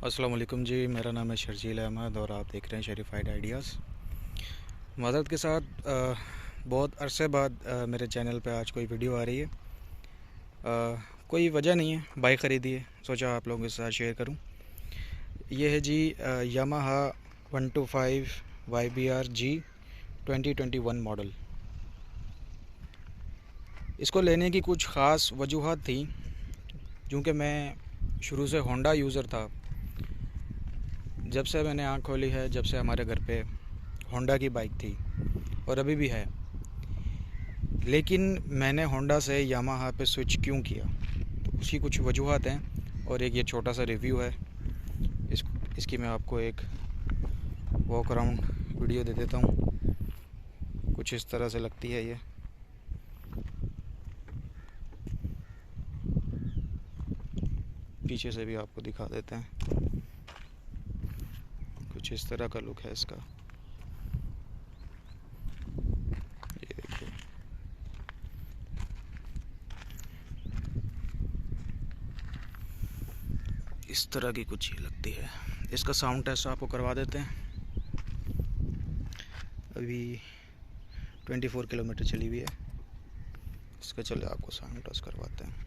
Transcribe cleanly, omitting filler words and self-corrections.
अस्सलाम वालेकुम जी, मेरा नाम है शर्जील अहमद और आप देख रहे हैं शरीफाइड आइडियाज़। मदद के साथ बहुत अरसे बाद मेरे चैनल पे आज कोई वीडियो आ रही है। कोई वजह नहीं है, बाइक ख़रीदी है, सोचा आप लोगों के साथ शेयर करूं। ये है जी यामाहा 125 YBR G 2021 मॉडल। इसको लेने की कुछ ख़ास वजूहात थी, क्योंकि मैं शुरू से होंडा यूज़र था। जब से मैंने आँख खोली है, जब से हमारे घर पे होंडा की बाइक थी और अभी भी है, लेकिन मैंने होंडा से यामाहा पे स्विच क्यों किया, तो उसकी कुछ वजूहात हैं और एक ये छोटा सा रिव्यू है। इसकी मैं आपको एक वॉक अराउंड वीडियो दे देता हूँ। कुछ इस तरह से लगती है ये। पीछे से भी आपको दिखा देते हैं, कुछ इस तरह का लुक है इसका। ये देखिए, इस तरह की कुछ ये लगती है। इसका साउंड टेस्ट आपको करवा देते हैं। अभी 24 किलोमीटर चली हुई है। इसका चले आपको साउंड टेस्ट करवाते हैं।